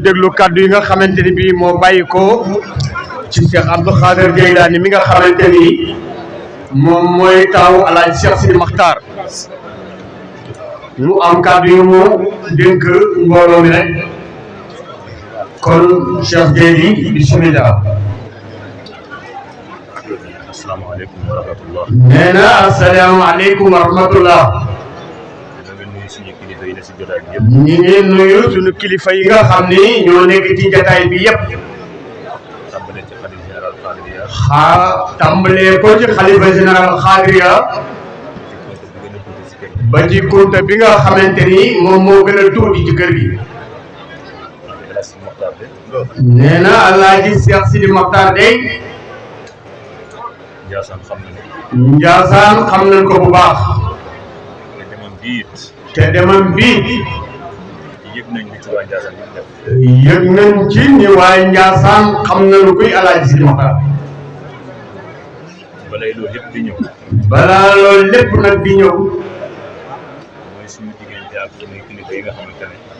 déglu kàddu yi nga xamante ni bii moo bàyyi ko ci Cheikh Abdou Khader Gaydani mi nga xamante ni moom mooy taawu Alaaji Cheikh Sidi Makhtar mu am kàddu yu mu dénk mbooloo mi rek kon Cheikh Gaydi bismillah. asalaamaaleykum wa rahmatullah. nee na asalaamaaleykum wa rahmatullah. ñi ngi nuyu suñu kilifa yi nga xam ni ñoo nekk ci jataay bi yëpp. tàmbalee ko ci xalifa général Xaadiriya ba ci kunta bi nga xamante ni moom moo gën a tuuti ci kër gi. nee na Alaaji Cheikh Sidi Makhtar dey Njaasaan xam nañ ko bu baax. te demam bii yëg nañ ci ni waaye Njaasaan xam nañu kuy Alaaji Sidi Makhtar. balaa loolu lépp nag di ñëw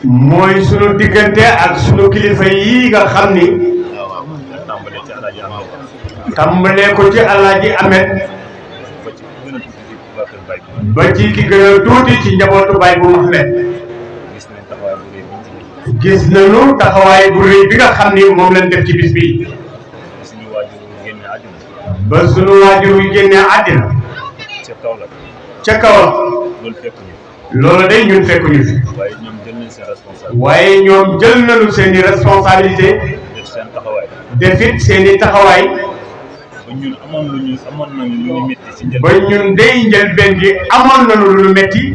mooy sunu diggante ak sunu kilifa yi nga xam ni tàmbalee ko ci Alaaji Amet ba ci ki gën a tuuti ci njabootu Baay bu Mahmed. gis nañu taxawaay bu rëy bi nga xam ni moom lañ def ci bis bi ba sunu waajur wi génnee àddina ca Kaolack loolu day ñun fekkuñu fi waaye ñoom jël nañu seeni responsabilité defit seeni taxawaay ba ñun day njëlbeen gi amoon nañu lu metti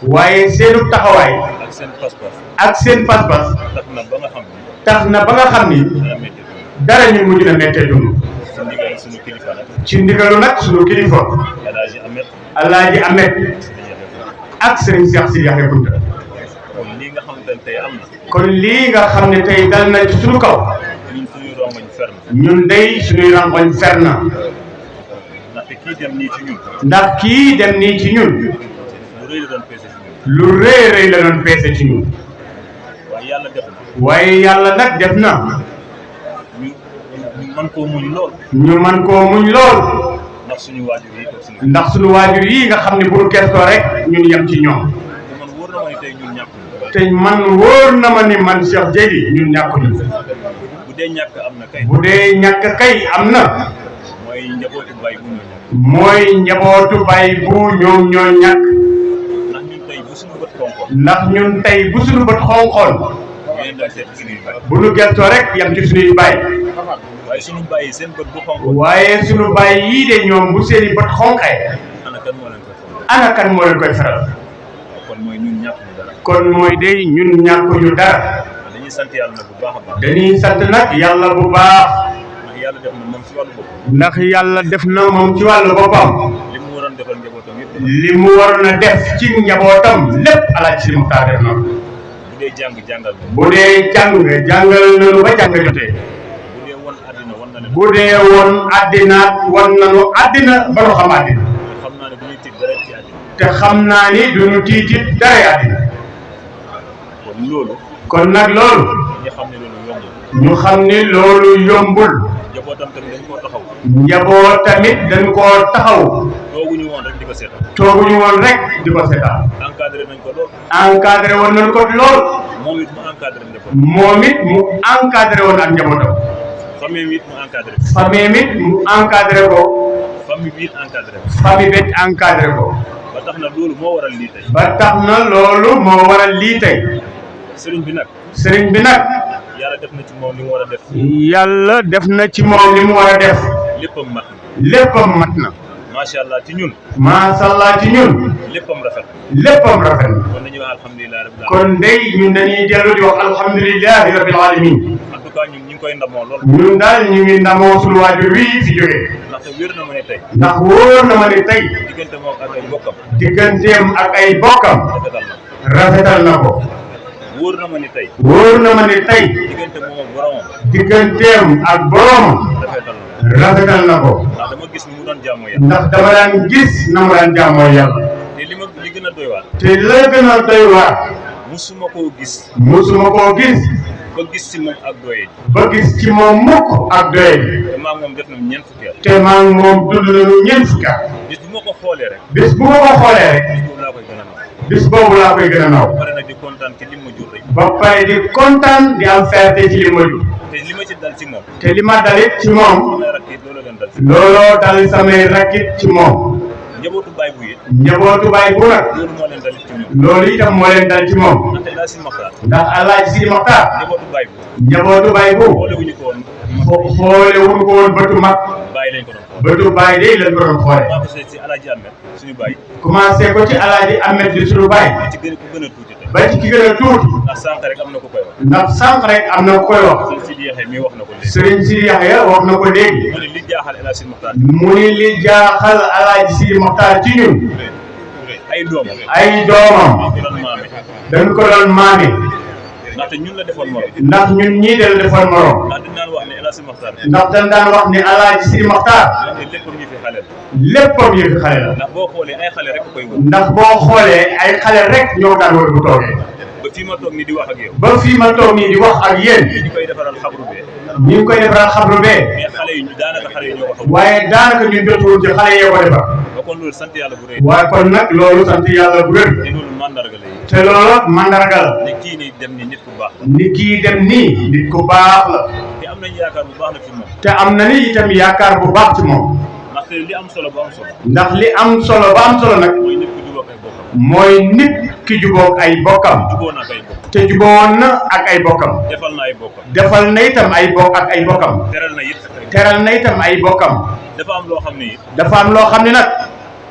waaye seenu taxawaay ak seen pas-pas tax na ba nga xam ni dara ñu mujj na mettee dund ci ndigalu nag sunu kilifa Alaaji Amet ak Serigne Cheikh Sidi Yaxya Kunta. kon lii nga xam ne tey dal na ci sunu kaw ñun day suñuy rangoñ fer na ndax kii dem nii ci ñun lu rëy rëy la doon peese ci ñun waaye yàlla nag def na ñu man koo muñ lool ndax suñu waajur yi nga xam ne bu gestoo rek ñun yem ci ñoom te man wóor na ma ni man Cheikh Gaydi ñun ñàkkuñu bu dee ñàkk kay am na mooy njabootu Baay bu ñoom ñoo ñàkk ndax ñun tey bu suñu bët xonqoon bu nu gestoo rek yem ci suñuy baay waaye sunu baay yii de ñoom bu seeni bët xonqee ana kan moo leen koy faral kon mooy day ñun ñàkkuñu dara dañuy sant nag yàlla bu baax ndax yàlla def na moom ci wàllu boppam li mu waroon a def ci njabootam lépp Alaaji Sidi Makhtar def na bu dee jàng jàngal nañu ba jàng jotee bu dee woon àddina wan nañu àddina ba nu xam àddina te xam naa ni duñu tiitit dara àddina kon nag loolu ñu xam ni loolu yombul njaboot tamit dañ koo taxaw tooguñu woon rek di ko seetaan encadré woon nañ ko lool moom it mu encadré woon ak njabootam famille it mu encadré ko famille bi encadré ko ba tax na loolu moo waral lii tey sëriñ bi nag yàlla def na ci moom li mu war a def léppam mat na macha allah ci ñun léppam rafet kon day ñun dañuy dellu di wax alhamdulillahi rabbil alamin ñun daal ñu ngi ndamoo suñu waajur wi fi jógee ndax wóor na ma ne tey digganteem ak ay bokkam rafetal na ko wóor na ma ne tey digganteem ak boromam rafetal na ko ndax dama daan gis na mu daan jaamoo yàlla te la gën a doy waar musuma koo gis. ba gis ci moom ak doye. ba gis ci moom mukk ak doye. te maa ngi moom def na ñeent fukki at. te maa ngi moom dund nañu ñeent fukki at. bis bu ma ko xoolee rek. bis bu ma ko xoolee rek. bis boobu laa koy gën a naw. bis boobu laa koy gën a naw. ba pare nag di kontaan ci li ma jur rek. ba pare di kontaan di am fierté ci li ma jur. te li ma ci dal ci moom. te li ma dalit ci moom. samay rakk it loolu leen dal ci. looloo dal samay rakkit ci moom. njabootu baay bu it. njabootu baay bu nag. loolu moo leen dalit ci moom. loolu itam moo leen dal ci moom. ndaxte daa si Maxtaar. ndax Alaaji Sidi Maxtaar. njabootu baay bu. njabootu baay bu. xoole wuñu ko woon. xoole wuñu ko woon bëtu mag. bàyyi lañ ko doon. bëtu baay day lañ ko doon xoole. commencé ci Alaaji Ahmed suñu baay. commencé ko ci Alaaji Ahmed di suñu baay. ci gën ku gën a tuuti tey. ba ci ki gën a tuuti. ndax sànq rek am na ko koy wax. ndax sànq rek am na ku koy wax. sëñ Sidi Yaxya mi wax na ko léegi. Serigne Sidi Yaxya wax na ko léegi. mu ne li jaaxal El Hadj Sidi Maxtaar. mu ni li jaaxal Alaaji Sidi Maxtaar ci ñun. ay doomam. ay doomam. dañ ko doon maame. dañ ko doon maame. ndaxte ñun la defoon morom. ndax ñun ñii de la defoon morom. ndax dañ daan wax ne El Hadj Sidi Maxtaar. ndax dañ daan wax ni Alaaji Sidi Maxtaar. léppam yi fi xale la. léppam yi fi xale la. ndax boo xoolee ay xale rek koy wër. ndax boo xoolee ay xale rek ñoo daan wër bu toogee. ba fii ma toog nii di wax ak yow. ba fii ma toog nii di wax ak yéen. ñu koy defaral xabru bee. ñu ngi koy defaral xabru bee. mais xale yi daanaka xale yi ñoo ko xam. waaye daanaka ñun jotuwul ci xale yee ko defar. ba kon loolu sant yàlla bu rëy. waaye kon nag loolu sant yàlla bu rëy. te loolu mandarga la yi. te loolu mandarga la. ne kii nii dem ni nit ku baax la. ni kii dem nii nit ku baax la. te am nañ yaakaar bu baax na ci moom. te am na ni itam yaakaar bu baax ci moom. ndaxte li am solo ba am solo. ndax li am solo ba am solo nag. mooy nit ku jubóog ay bokkam. mooy nit ki jubóog ay bokkam. jubóo na ak ay bokkam. te jubóowoon na ak ay bokkam. defal na ay bokkam. defal na itam ay bokk ak ay bokkam. teral na it. teral na itam ay bokkam. dafa am loo xam ne it. dafa am loo xam ne nag.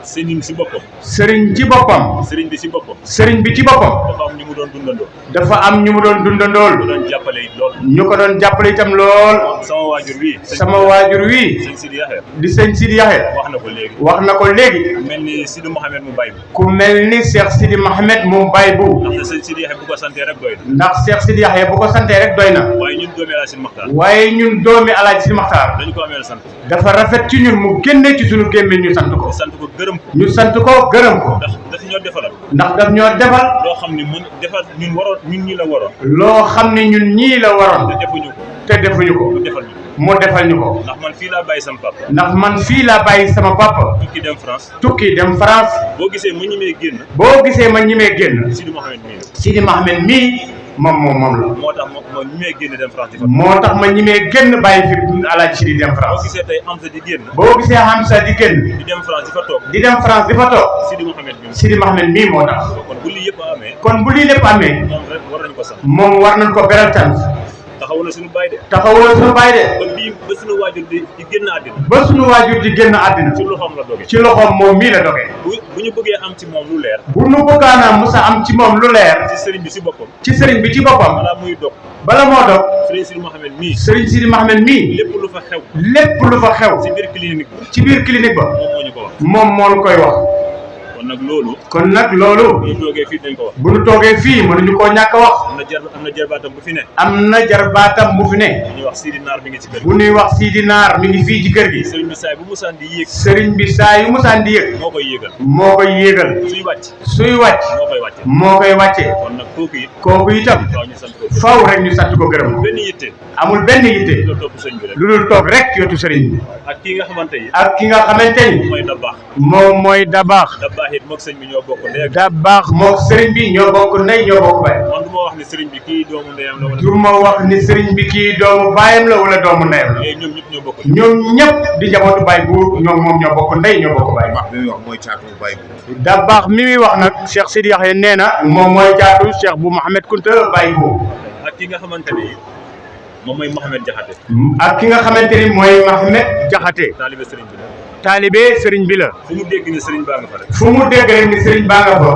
sëriñ si boppam. sëriñ ci boppam. sëriñ bi si boppam. sëriñ bi ci boppam. dafa am ñu mu doon dundandoo. dafa am ñu mu doon dundandool. ñu doon jàppale it lool. ñu ko doon jàppale itam lool. sama waajur wi. sama waajur wi. sëñ Sidi Yaxya. di sëñ Sidi Yaxya. wax na ko léegi. wax na ko léegi. ku mel ni Sidi Mouhamed mu bay bu. ku mel ni Cheikh Sidi Mohamed mu bay bu. ndaxte sëñ Sidi Yaxya bu ko santee rek doy na. ndax Cheikh Sidi Yaxya bu ko santee rek doy na. waaye ñun doomi El Hadj Sidi Maxtaar. waaye ñun doomi Alaaji Sidi Maxtaar. dañu ko ameel sant. dafa rafet ci ñun mu génne ci suñu gémmiñ ñu sant ko. sant ko gërëm ko. ñu sant ko gërëm ko. ndax daf ñoo defalal. ndax daf ñoo defal. loo xam ne mën defal ñun waroon ñun ñi la waroon. loo xam ne ñun ñii la waroon. te defuñu ko. te defuñu ko. mu defal ñu. mu defal ñu ko. ndax man fii laa bàyyi sama papa. ndax man fii laa bàyyi sama papa. tukki dem France. tukki dem France. boo gisee mu ñimee génn. boo gisee ma ñimee génn. Sidi Mouhamed mii la. Sidi Mohamed mii moom la. moo tax ma ñimee génn dem France di fa. moo tax ma ñimee génn bàyyi fi Alaaji Sidi dem boo France. gisee tey Hamza di génn. boo gisee Hamza di génn. di dem France di fa toog. di dem France di fa toog. Sidi Mouhamed mii. Sidi Mohamed mii moo tax. kon bu lii yëpp amee. kon bu lii lépp amee. moom rek war nañu ko sant. moom war nañ ko beral tant. taxaw na suñu baay de. taxawoo suñu baay de. ba suñu waajur di génn àddina. ba suñu waajur di génn àddina. ci loxoom la doge. ci loxoom moom mii la dogee. bu ñu bëggee am ci moom lu leer. bu nu bëggaanaa musa am ci moom lu leer. ci sëriñ bi si boppam. ci sëriñ bi ci boppam. balaa muy dog. bala moo dog. sëriñ Sidi Mouhamed mii. sëriñ Sidi Mohamed mii. lépp lu fa xew. lépp lu fa xew. ci biir clinique ba. ci biir clinique ba. moom moo ñu ko wax. moom moo ñu koy wax. kon nag loolu. kon nag loolu. bu ñu toogee fii dañ ko wax. bu nu toogee fii mënuñu koo ñàkk a wax. am na jarbaatam bu fi ne. am na jarbaatam bu fi ne. bu ñuy wax Sidi Naar mi ngi ci kër gi. bu ñuy wax Sidi Naar mi ngi fii ci kër gi. sëriñ bi saay bu musaan di yéeg. sëriñ bi saa yu musaan di yëg. moo koy yéegal. moo koy yéegal. suy wàcc. suy wàcc. moo koy wàcce. moo koy wàcce. kon nag kooku it. kooku itam. waaw ñu sant ko. faw rek ñu sant ko gërëm ko. benn yitte. amul benn yitte. loolu topp sëñ bi rek. lu dul toog rek yotu sëriñ bi. ak kii nga xamante ni. ak ki nga xamante ni. mooy Dabaax. moom mooy Dabaax. Dabaax it moog sëñ bi ñoo bokk ndey ak. Dabaax moog sëriñ bi ñoo bokk ndey ñoo bokk baay. man du ma wax ni sëriñ bi kii doomu ndeyam la wala. du ma wax ni sëriñ bi kii doomu baayam la wala doomu ndeyam la. mais ñoom ñëpp ñoo bokk. ñoom ñëpp di njabootu baay bu ñoom moom ñoo bokk ndey ñoo bokk baay. baax bi muy wax mooy caatu baay bu. Dabaax mi muy wax nag Cheikh Sidi Yaxya nee na moom mooy caatu Cheikh bu Mouhamed Kunta baay bu. ak ki nga xamante ni moom mooy Mouhamed Jaxate. ak ki nga xamante ni mooy Mouhamed Jaxate. taalibe sëriñ bi la. taalibe sëriñ bi la. fu mu dégg ni sëriñ baa nga fa rek. fu mu dégg rek ni sëriñ baa nga fa.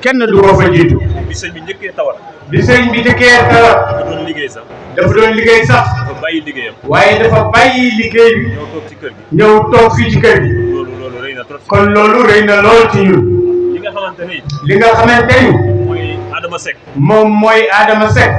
kenn du ko fa jiitu. bi sëñ bi njëkkee tawat. bi sëriñ bi njëkkee tawat. dafa doon liggéey sax. dafa doon liggéey sax. dafa bàyyi liggéeyam. waaye dafa bàyyi liggéey bi. ñëw toog ci kër gi. ñëw toog fii ci kër gi. loolu rëy na trop. kon loolu rëy na lool ci ñun. li nga xamante ni. li nga xamante ni. mooy Adama Seck. moom mooy Adama Seck.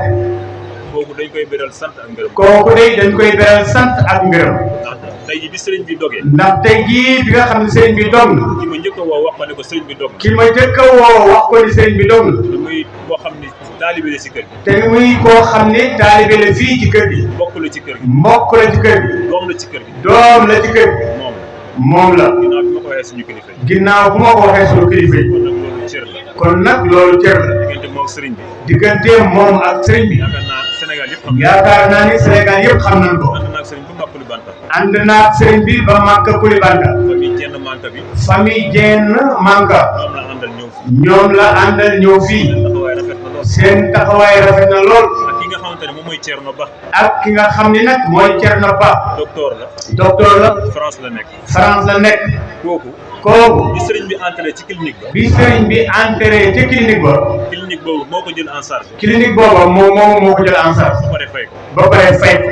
kooku dañ koy beral sant ak ngërëm. kooku day dañ koy beral sant ak ngërëm. ndax tey jii bi sëriñ bi dogee. ndax tey jii bi nga xam ne sëriñ bi dog na. ki ma njëkk a woo wax ma ne ko sëriñ bi dog na. ki ma njëkk a woo wax ko ni sëriñ bi dog na. te muy koo xam ni taalibe la si kër gi. te muy koo xam ne taalibe la fii ci kër gi. mbokk la ci kër gi. mbokk la ci kër gi. doom la ci kër gi. doom la ci kër gi. moom la. ginnaaw bi ma ko waxee suñu kilifa yi. ginnaaw bu ma ko waxee suñu kilifa yi. kon nag loolu cër la. diggante moom sëriñ bi. diggante moom ak sëriñ bi. yaakaar naa ni Sénégal yëpp xam nañ ko. ànd naag sëriñ bi ba Makka Koulibantang. ànd naag sëriñ bi ba Makka Koulibantang. famille Jenn Manka bi. famille Jenn Manka. ñoom la àndal ñëw fii. ñoom la àndal ñëw fii. taxawaay rafet na lool. seen taxawaay rafet na lool. ak ki nga xamante ne moom mooy Thierno Ba. ak ki nga xam ni nag mooy Thierno Ba. docteur la. docteur la. France la nekk. France la nekk. kooku. bi sëriñ bi entré ci clinique ba. bi sëriñ bi entré ci clinique ba. clinique boobu moo ko jël en charge. clinique boobu moo ko jël en charge. ba pare fay ko. ba pare fay ko.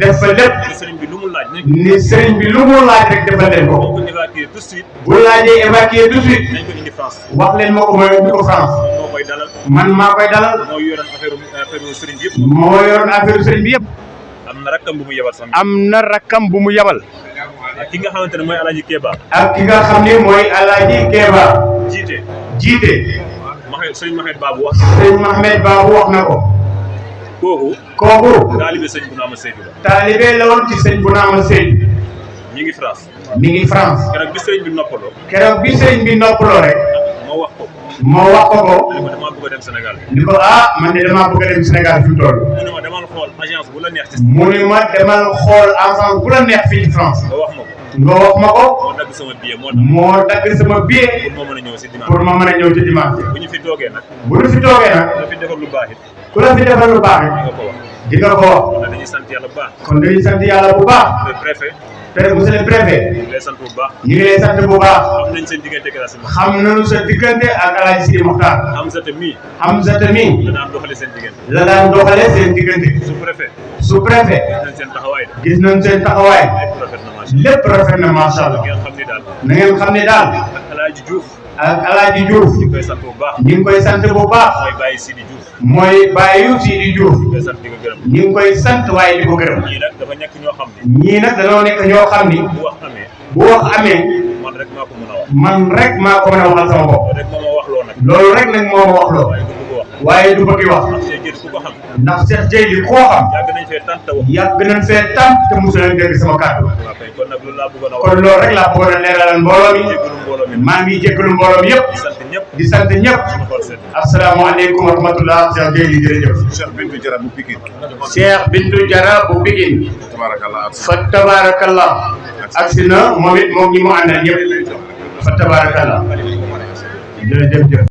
def fa lépp. ni sëriñ bi lu mu laaj. ni sëriñ bi lu mu laaj rek defal leen ko. moo ko évacuer tout de suite. bu laajee évacuer tout de suite. nañ ko indi France. wax leen ma ko mooy indi ko France. moo koy dalal. man maa koy dalal. moo yoroon affaire sëriñ bi yëpp. moo yoroon affaire sëriñ bi yëpp. am na rakkam bu mu yebal sax. am na rakkam bu mu yebal. ak ki nga xamante ne mooy Alaaji Kéba. ak ki nga xam ne mooy Alaaji Kéba. jiite. sëriñ Mohamed Babou wax. sëriñ Mohamed Babou wax na ko. kooku. taalibe sëñ bu naama Seydou la. taalibe la woon ci sëñ bu naama Seydou. mi ngi France. keroog bi sëriñ bi noppaloo. rek. moo wax ko. ni ko damaa bëgg a dem Sénégal. ni ko man de damaa bëgg a dem Sénégal fi mu toll. mu ne ma demal xool agence bu la neex ci. mu ne ma demal xool agence bu la neex fii ci France. nga wax ma ko. moo dagg sama billet moo dagg sama billet. pour ma mën a ñëw si dimanche. pour ma mën a ñëw ci dimanche. bu ñu fi toogee nag. ku la fi defal lu baax it. di nga ko wax. kon dañuy sant yàlla bu baax. le préfet. monsieur le préfet. ñu ngi lay sant bu baax. ñu ngi lay sant bu baax. xam nañ seen diggante ak xam nañu sa diggante ak El Hadj Sidi Mokhtar. Hamzata mii. la daan doxalee seen diggante. su préfet. gis nañ seen taxawaay. lépp rafet na macha allah. na ngeen xam ne daal. ak El Hadj Diouf. ñu ngi koy sant bu baax. mooy Baye Sidi Diouf. ñu ngi koy sant waaye di ko gërëm. ñii nag dafa nekk ñoo xam ne. ñii nag dañoo nekk ñoo xam ni. bu wax amee. man rek maa ko mën a wax. man rek maa ko mën a waxal sama bopp. loolu rek nag moo ma wax loo. waaye du bëgg wax. ndax Cheikh Dieye koo xam. yàgg nañ fee tànn te mosu leen dégg sama kàddu. kon loolu rek laa bëggoon a leeralal mbooloo mi. maa ngi jégalu mbooloo mi yëpp. di sant ñëpp. asalaamaaleykum wa rahmatulah. Cheikh Dieye jërëjëf. Cheikh Bintou Diarra bu Pikine. Cheikh Bintou Diarra bu Pikine. fa tabarakallah. agsi na moom it moom ñi mu àndal ñëpp. fa tabarakallah. jërëjëf.